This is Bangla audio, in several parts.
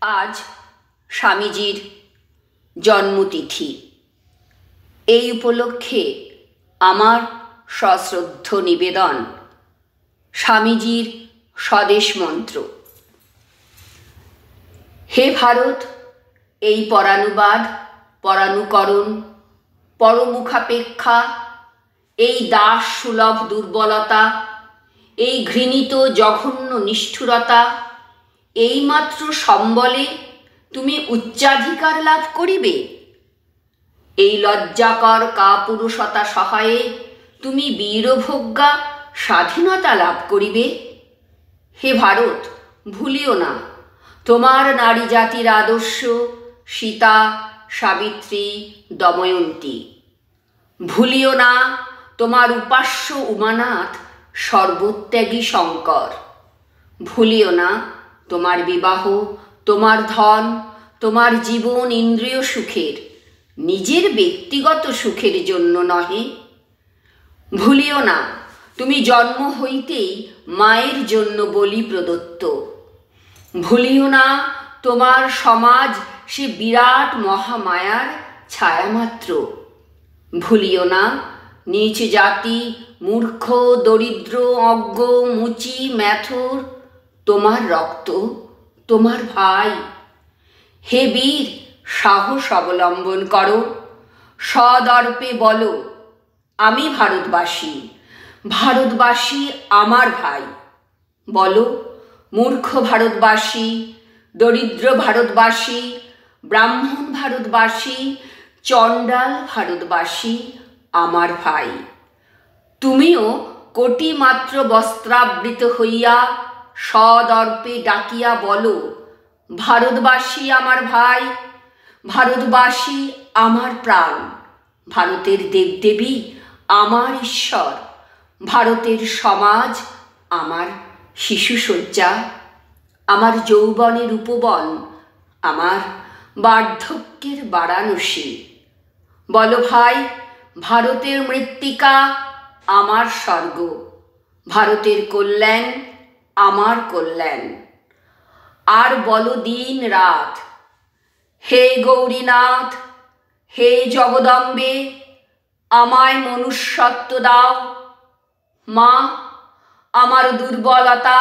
আজ স্বামীজির জন্মতিথি। এই উপলক্ষে আমার সশ্রদ্ধ নিবেদন স্বামীজির স্বদেশ মন্ত্র। হে ভারত, এই পরানুবাদ, পরানুকরণ, পরমুখাপেক্ষা, এই দাস সুলভ দুর্বলতা, এই ঘৃণিত জঘন্য নিষ্ঠুরতা, এইমাত্র সম্বলে তুমি উচ্চাধিকার লাভ করিবে। এই লজ্জাকর কাপুরুষতা সহায়ে তুমি বীরভোগ্যা স্বাধীনতা লাভ করিবে। হে ভারত, ভুলিও না তোমার নারী জাতির আদর্শ সীতা, সাবিত্রী, দময়ন্তী। ভুলিও না তোমার উপাস্য উমানাথ, সর্বত্যাগী শঙ্কর। ভুলিও না তোমার বিবাহ, তোমার ধন, তোমার জীবন ইন্দ্রিয় সুখের, নিজের ব্যক্তিগত সুখের জন্য নহে। ভুলিও না তুমি জন্ম হইতেই মায়ের জন্য বলি প্রদত্ত। ভুলিও না তোমার সমাজ সে বিরাট মহামায়ার ছায়ামাত্র। ভুলিও না নীচ জাতি, মূর্খ, দরিদ্র, অজ্ঞ, মুচি, ম্যাথর তোমার রক্ত, তোমার ভাই। হে বীর, সাহস অবলম্বন করো, সদর্পে বলো, আমি ভারতবাসী, ভারতবাসী আমার ভাই। বলো, মূর্খ ভারতবাসী, দরিদ্র ভারতবাসী, ব্রাহ্মণ ভারতবাসী, চণ্ডাল ভারতবাসী আমার ভাই। তুমিও কোটি মাত্র বস্ত্রাবৃত হইয়া সদর্পে ডাকিয়া বলো, ভারতবাসী আমার ভাই, ভারতবাসী আমার প্রাণ, ভারতের দেবদেবী আমার ঈশ্বর, ভারতের সমাজ আমার শিশুশয্যা, আমার যৌবনের উপবন, আমার বার্ধক্যের বারাণসী। বলো ভাই, ভারতের মৃত্তিকা আমার স্বর্গ, ভারতের কল্যাণ আমার কল্যাণ। আর বলো দিন রাত, হে গৌরীনাথ, হে জগদম্বে, আমায় মনুষ্যত্ব দাও। মা, আমার দুর্বলতা,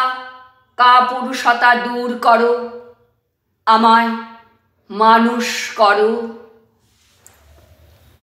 কাপুরুষতা দূর করো, আমায় মানুষ করো।